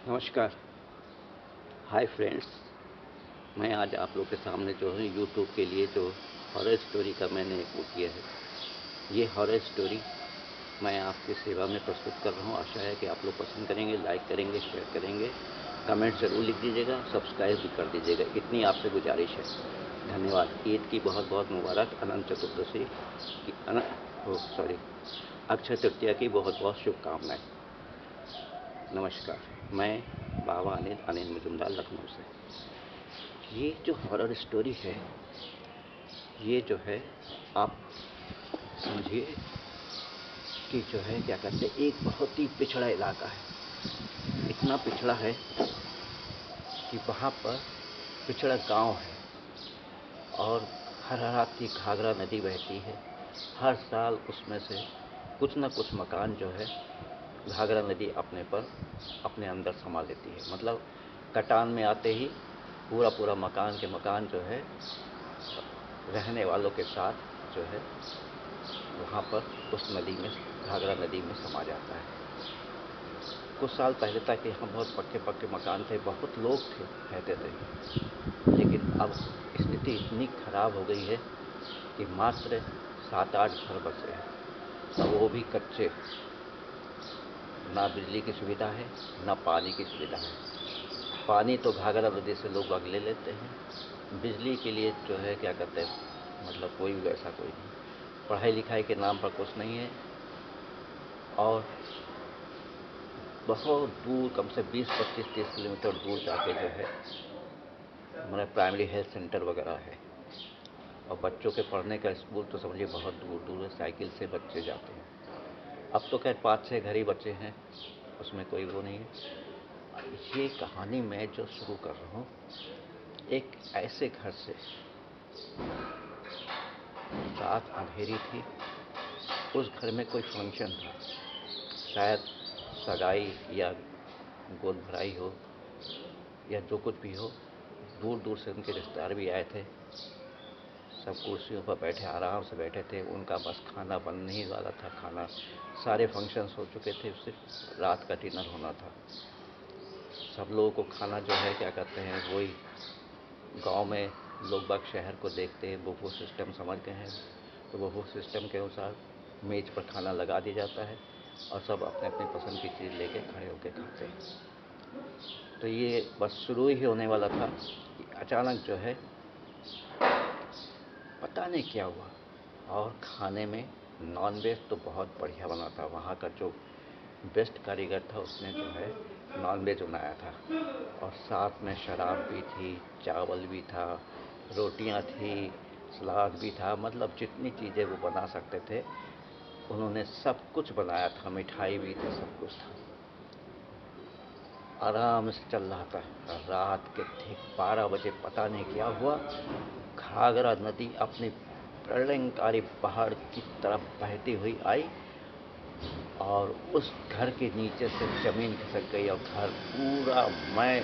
नमस्कार। Hi friends. मैं आज आप लोग के सामने जो है यूट्यूब के लिए जो हॉरर स्टोरी का मैंने एक वो किया है, ये हॉरर स्टोरी मैं आपकी सेवा में प्रस्तुत कर रहा हूँ। आशा है कि आप लोग पसंद करेंगे, लाइक करेंगे, शेयर करेंगे, कमेंट ज़रूर लिख दीजिएगा, सब्सक्राइब भी कर दीजिएगा। इतनी आपसे गुजारिश है। धन्यवाद। ईद की बहुत बहुत मुबारक। अनंत चतुर्दशी की अक्षय तृतीया की बहुत बहुत शुभकामनाएँ। नमस्कार। मैं बाबा अनिल मजुमदार, लखनऊ से। ये जो हॉरर स्टोरी है, ये जो है आप समझिए कि जो है क्या कहते हैं, एक बहुत ही पिछड़ा इलाका है। इतना पिछड़ा है कि वहाँ पर पिछड़ा गांव है और हर रात की घाघरा नदी बहती है। हर साल उसमें से कुछ न कुछ मकान जो है घाघरा नदी अपने अंदर समा लेती है। मतलब कटान में आते ही पूरा पूरा मकान के मकान जो है रहने वालों के साथ जो है वहाँ पर उस नदी में, घाघरा नदी में समा जाता है। कुछ साल पहले तक यहाँ बहुत पक्के पक्के मकान थे, बहुत लोग थे, रहते थे। लेकिन अब स्थिति इतनी खराब हो गई है कि मात्र 7-8 घर बचे हैं, और वो भी कच्चे। ना बिजली की सुविधा है, ना पानी की सुविधा है। पानी तो घाघरा नदी से लोग बाग ले लेते हैं। बिजली के लिए जो है क्या कहते हैं, मतलब कोई वैसा कोई नहीं। पढ़ाई लिखाई के नाम पर कुछ नहीं है। और बहुत दूर, कम से 20-25-30 किलोमीटर दूर जाके जो है हमारा प्राइमरी हेल्थ सेंटर वगैरह है। और बच्चों के पढ़ने का स्कूल तो समझिए बहुत दूर दूर है, साइकिल से बच्चे जाते हैं। अब तो खैर 5-6 घर ही बच्चे हैं, उसमें कोई वो नहीं है। ये कहानी मैं जो शुरू कर रहा हूँ एक ऐसे घर से। रात अंधेरी थी, उस घर में कोई फंक्शन था, शायद सगाई या गोद भराई हो या जो कुछ भी हो। दूर दूर से उनके रिश्तेदार भी आए थे। सब कुर्सियों पर बैठे, आराम से बैठे थे। उनका बस खाना बनने ही वाला था। खाना, सारे फंक्शंस हो चुके थे, सिर्फ रात का डिनर होना था। सब लोगों को खाना जो है क्या कहते हैं, वही गांव में लोग बाग शहर को देखते हैं, बुफे सिस्टम समझ गए हैं। तो बुफे सिस्टम के अनुसार मेज पर खाना लगा दिया जाता है और सब अपने अपने पसंद की चीज़ लेके खड़े होकर खाते हैं। तो ये बस शुरू ही होने वाला था कि अचानक जो है पता नहीं क्या हुआ। और खाने में नॉनवेज तो बहुत बढ़िया बना था। वहाँ का जो बेस्ट कारीगर था, उसने जो है नॉनवेज बनाया था। और साथ में शराब भी थी, चावल भी था, रोटियां थी, सलाद भी था। मतलब जितनी चीज़ें वो बना सकते थे उन्होंने सब कुछ बनाया था। मिठाई भी थी, सब कुछ था। आराम से चल रहा था। रात के ठीक 12 बजे पता नहीं क्या हुआ, घाघरा नदी अपनी प्रलयंकारी पहाड़ की तरफ बहती हुई आई और उस घर के नीचे से ज़मीन खिसक गई। और घर पूरा, मैं,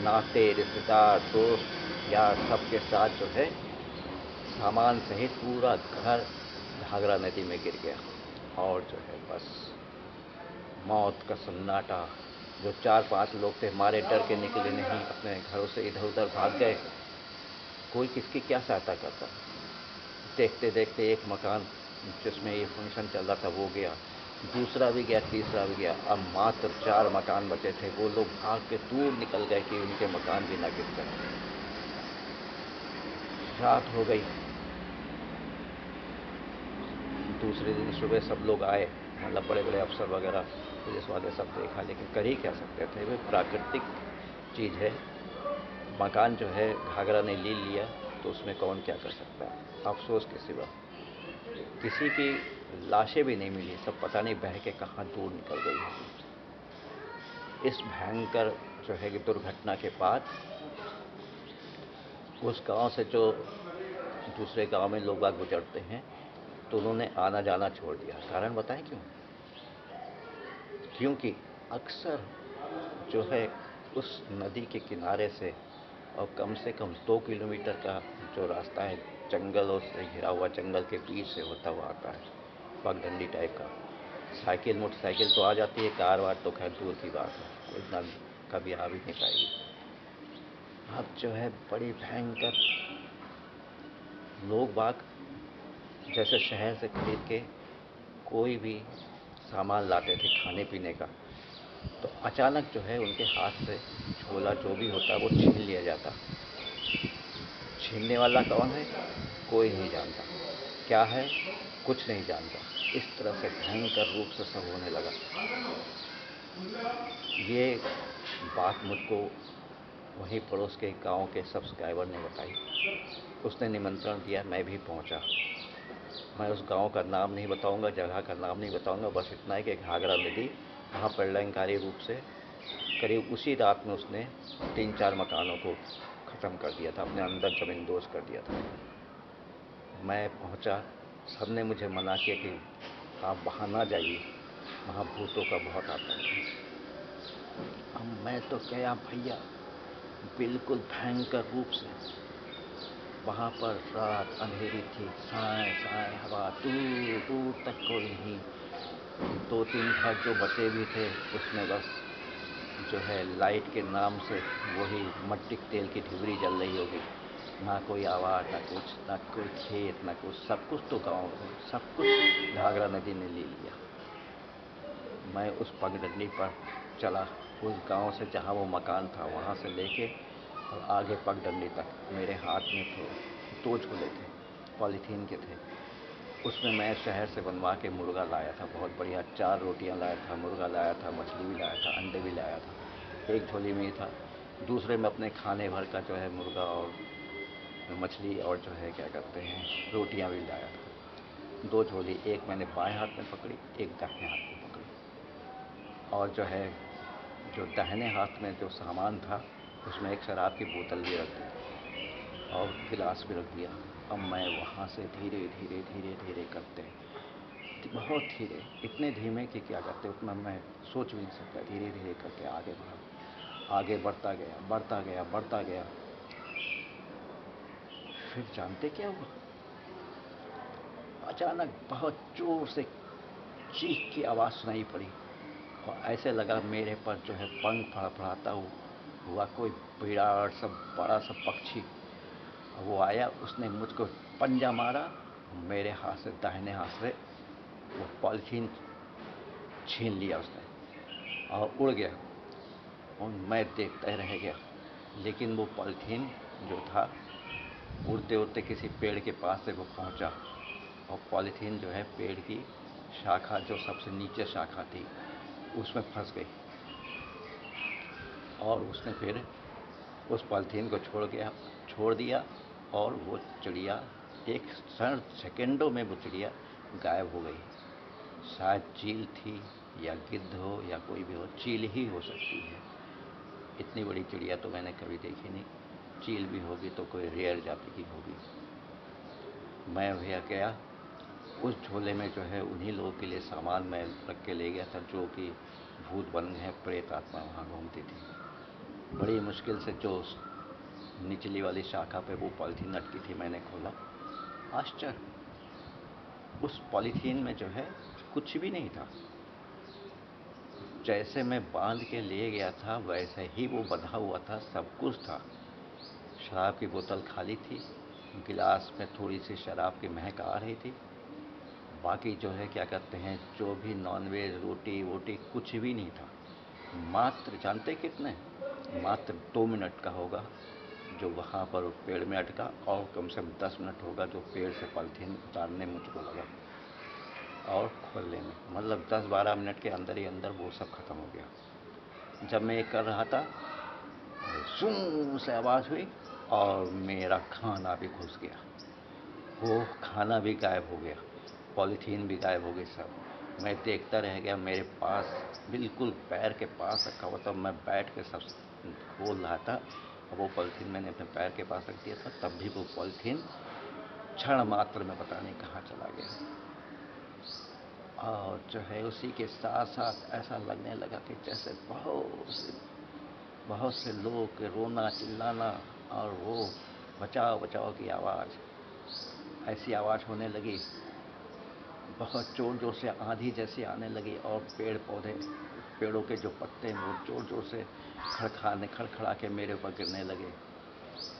नाते, रिश्तेदार, दोस्त यार, सबके साथ जो है सामान सहित पूरा घर घाघरा नदी में गिर गया। और जो है बस मौत का सन्नाटा। जो 4-5 लोग थे, हमारे डर के निकले नहीं, अपने घरों से इधर उधर भाग गए। कोई किसकी क्या सहायता करता। देखते देखते एक मकान जिसमें ये फंक्शन चल रहा था वो गया, दूसरा भी गया, तीसरा भी गया। अब मात्र 4 मकान बचे थे। वो लोग भाग के दूर निकल गए कि उनके मकान भी ना गिर जाए। रात हो गई। दूसरे दिन सुबह सब लोग आए, मतलब बड़े बड़े अफसर वगैरह, पुलिस वाले, सब देखा। लेकिन कर ही क्या सकते थे, वे प्राकृतिक चीज़ है। मकान जो है घाघरा ने ले लिया तो उसमें कौन क्या कर सकता है। अफसोस के सिवा किसी की लाशें भी नहीं मिली। सब पता नहीं बह के कहाँ दूर निकल गई होगी। इस भयंकर जो है कि दुर्घटना के बाद उस गांव से जो दूसरे गांव में लोग बाग गुजरते हैं तो उन्होंने आना जाना छोड़ दिया। कारण बताएं क्यों? क्योंकि अक्सर जो है उस नदी के किनारे से, और कम से कम 2 किलोमीटर का जो रास्ता है, जंगलों से घिरा हुआ, जंगल के बीच से होता हुआ आता है, पगडंडी टाइप का। साइकिल मोटरसाइकिल तो आ जाती है, कार वार तो खैर दूर की बात है, वो इतना कभी आ भी नहीं पाएगी। अब जो है बड़ी भयंकर, लोग बाग जैसे शहर से खरीद के कोई भी सामान लाते थे खाने पीने का, तो अचानक जो है उनके हाथ से झोला जो भी होता वो छीन लिया जाता। छीनने वाला कौन है कोई नहीं जानता, क्या है कुछ नहीं जानता। इस तरह से भयंकर रूप से सब होने लगा। ये बात मुझको वहीं पड़ोस के गांव के सब्सक्राइबर ने बताई। उसने निमंत्रण दिया, मैं भी पहुंचा। मैं उस गांव का नाम नहीं बताऊंगा, जगह का नाम नहीं बताऊंगा, बस इतना है कि घाघरा नदी वहाँ प्रलयंकारी रूप से करीब उसी रात में उसने 3-4 मकानों को ख़त्म कर दिया था, अपने अंदर ज़मींदोज़ कर दिया था। मैं पहुंचा, सबने मुझे मना किया कि आप वहाँ ना जाइए, वहाँ भूतों का बहुत आतंक है। अब मैं तो गया भैया, बिल्कुल भयंकर रूप से। वहाँ पर रात अंधेरी थी, साए साए हवा, दूर दूर तक कोई नहीं। 2-3 घर जो बचे भी थे उसमें बस जो है लाइट के नाम से वही मट्टी तेल की ढिबरी जल रही होगी। ना कोई आवाज़, ना कुछ, ना कोई खेत, ना कुछ, सब कुछ तो गांव में, सब कुछ घाघरा नदी ने ले लिया। मैं उस पगडंडी पर चला, उस गांव से जहां वो मकान था वहां से लेके और आगे पगडंडी तक मेरे हाथ में थे 2 झोले थे, पॉलीथीन के थे। उसमें मैं शहर से बनवा के मुर्गा लाया था, बहुत बढ़िया 4 रोटियां लाया था, मुर्गा लाया था, मछली भी लाया था, अंडे भी लाया था। एक झोली में ही था, दूसरे में अपने खाने भर का जो है मुर्गा और मछली और जो है क्या कहते हैं रोटियां भी लाया था। 2 झोली, एक मैंने बाएं हाथ में पकड़ी, एक दाहिने हाथ में पकड़ी। और जो है जो दाहिने हाथ में जो सामान था उसमें एक शराब की बोतल भी रख दी और गिलास भी रख दिया। अब मैं वहाँ से धीरे धीरे धीरे धीरे करते, बहुत धीरे, इतने धीमे कि क्या कहते उतना मैं सोच भी नहीं सकता, धीरे धीरे करके आगे बढ़ा, आगे बढ़ता गया, बढ़ता गया, बढ़ता गया। फिर जानते क्या हुआ, अचानक बहुत जोर से चीख की आवाज़ सुनाई पड़ी और ऐसे लगा मेरे पर जो है पंख फड़फड़ाता हुआ कोई विराट सा बड़ा सा पक्षी। वो आया, उसने मुझको पंजा मारा, मेरे हाथ से, दाहिने हाथ से वो पॉलीथीन छीन लिया उसने और उड़ गया और मैं देखता ही रह गया। लेकिन वो पॉलीथीन जो था उड़ते उड़ते किसी पेड़ के पास से वो पहुंचा और पॉलीथीन जो है पेड़ की शाखा, जो सबसे नीचे शाखा थी, उसमें फंस गई और उसने फिर उस पॉलीथीन को छोड़ दिया और वो चिड़िया एक क्षण, सेकेंडों में वो चिड़िया गायब हो गई। शायद चील थी या गिद्ध हो या कोई भी हो, चील ही हो सकती है। इतनी बड़ी चिड़िया तो मैंने कभी देखी नहीं, चील भी होगी तो कोई रेयर जाति की होगी। मैं भैया गया, उस झोले में जो है उन्हीं लोगों के लिए सामान मैं रख के ले गया था जो कि भूत बन है, प्रेत आत्मा वहाँ घूमती थी। बड़ी मुश्किल से जो निचली वाली शाखा पे वो पॉलीथीन अटकी थी मैंने खोला, आश्चर्य, उस पॉलीथीन में जो है कुछ भी नहीं था। जैसे मैं बांध के ले गया था वैसे ही वो बंधा हुआ था, सब कुछ था। शराब की बोतल खाली थी, गिलास में थोड़ी सी शराब की महक आ रही थी। बाकी जो है क्या कहते हैं जो भी नॉनवेज रोटी वोटी कुछ भी नहीं था। मात्र जानते कितने, मात्र 2 मिनट का होगा जो वहाँ पर पेड़ में अटका और कम से कम 10 मिनट होगा जो पेड़ से पॉलीथीन उतारने मुझको लगा और खोलने में, मतलब 10-12 मिनट के अंदर ही अंदर वो सब खत्म हो गया। जब मैं ये कर रहा था सूं से आवाज़ हुई और मेरा खाना भी घुस गया, वो खाना भी गायब हो गया, पॉलीथीन भी गायब हो गई सब। मैं देखता रह गया, मेरे पास बिल्कुल पैर के पास रखा हुआ था, मैं बैठ के सब खोल रहा था और वो पॉलीथीन मैंने अपने पैर के पास रख दिया था, तब भी वो पॉलीथीन क्षण मात्र में पता नहीं कहाँ चला गया। और जो है उसी के साथ साथ ऐसा लगने लगा कि जैसे बहुत से लोगों के रोना चिल्लाना और वो बचाओ बचाओ की आवाज़, ऐसी आवाज़ होने लगी, बहुत ज़ोर ज़ोर से आंधी जैसी आने लगी और पेड़ पौधे पेड़ों के जो पत्ते हैं वो जोर जोर से खड़खड़ा के मेरे ऊपर गिरने लगे।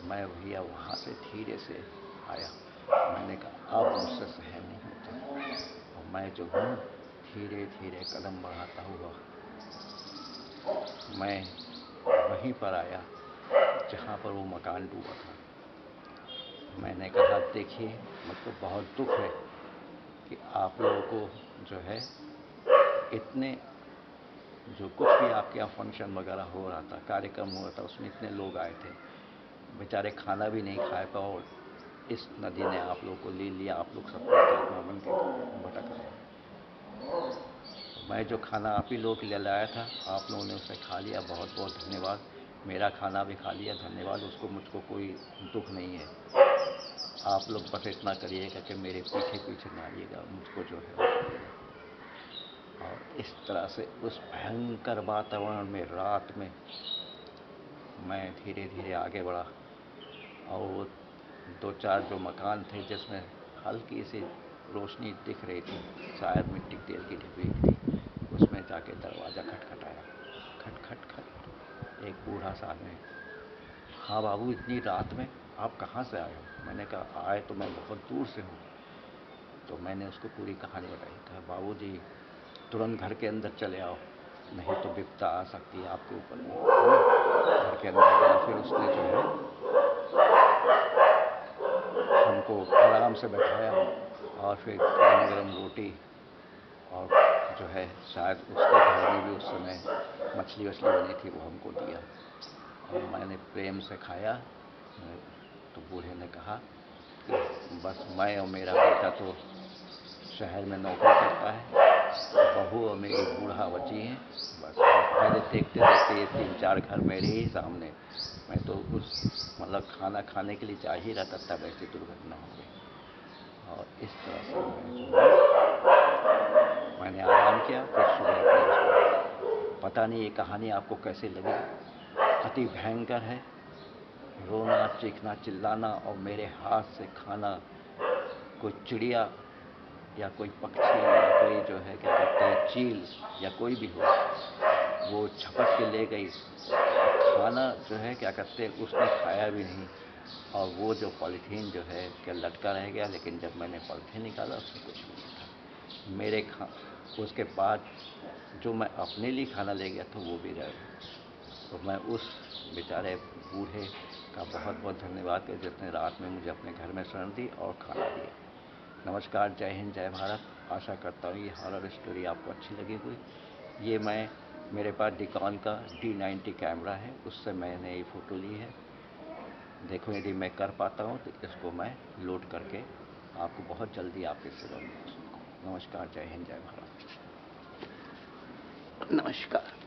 मैं भैया वहाँ से धीरे से आया। मैंने कहा अब मुझसे सहन नहीं होता, और मैं जो हूँ धीरे धीरे कदम बढ़ाता हुआ मैं वहीं पर आया जहाँ पर वो मकान डूबा था। मैंने कहा देखिए, मुझको बहुत दुख है कि आप लोगों को जो है इतने, जो कुछ भी आपके यहाँ फंक्शन वगैरह हो रहा था, कार्यक्रम हो रहा था, उसमें इतने लोग आए थे, बेचारे खाना भी नहीं खा पाए और इस नदी ने आप लोगों को ले लिया। आप लोग सब आत्मा बन के भटक रहे हैं। मैं जो खाना आप ही लोग के लिए लाया था, आप लोगों ने उसे खा लिया, बहुत बहुत धन्यवाद। मेरा खाना भी खा लिया, धन्यवाद, उसको मुझको कोई दुख नहीं है। आप लोग बस इतना करिएगा कि मेरे पीछे पीछे ना आइएगा, मुझको जो है वो करिएगा। और इस तरह से उस भयंकर वातावरण में रात में मैं धीरे धीरे आगे बढ़ा, और वो दो चार जो मकान थे जिसमें हल्की सी रोशनी दिख रही थी, शायद मिट्टी तेल की ढिपी थी, उसमें जाके दरवाज़ा खटखटाया। खट खट खट। एक बूढ़ा सा आदमी, हाँ बाबू, इतनी रात में आप कहाँ से आए हो? मैंने कहा आए तो मैं बहुत दूर से हूँ। तो मैंने उसको पूरी कहानी बताई। कहा बाबू जी, तुरंत घर के अंदर चले आओ, नहीं तो विपदा आ सकती है आपके ऊपर भी, है ना। घर के अंदर गया, फिर उसने जो है हमको आराम से बैठाया, और फिर गरम गरम रोटी, और जो है शायद उसके घर में भी उस समय मछली वछली बनी थी, वो हमको दिया, और मैंने प्रेम से खाया। तो बूढ़े ने कहा कि बस मैं और मेरा बेटा तो शहर में नौकरी करता है, बहू और मेरी बूढ़ा बची हैं, बस मेरे देखते देखते ये 3-4 घर मेरे ही सामने। मैं तो उस मतलब खाना खाने के लिए जा ही रहा था, तब ऐसी दुर्घटना हो गई। और इस तरह से मैं जो है मैंने आराम किया, फिर सुबह अपने उसको, पता नहीं ये कहानी आपको कैसे लगी। अति भयंकर है, रोना चीखना चिल्लाना, और मेरे हाथ से खाना कोई चिड़िया या कोई पक्षी या कोई जो है क्या कहते हैं चील या कोई भी हो, वो झपट के ले गई। खाना जो है क्या कहते हैं उसने खाया भी नहीं, और वो जो पॉलीथीन जो है क्या लटका रह गया, लेकिन जब मैंने पॉलीथीन निकाला उसमें कुछ भी नहीं था। मेरे उसके बाद जो मैं अपने लिए खाना ले गया था वो भी रह गया। तो मैं उस बेचारे बूढ़े का बहुत बहुत धन्यवाद कर, जिसने रात में मुझे अपने घर में शरण दी और खाना दिया। नमस्कार, जय हिंद, जय भारत। आशा करता हूँ ये हॉरर स्टोरी आपको अच्छी लगी होगी। ये मेरे पास निकॉन का D90 कैमरा है, उससे मैंने ये फ़ोटो ली है। देखो यदि मैं कर पाता हूँ तो इसको मैं लोड करके आपको बहुत जल्दी आपके सेवा में पेश करूँ। नमस्कार, जय हिंद, जय भारत। नमस्कार।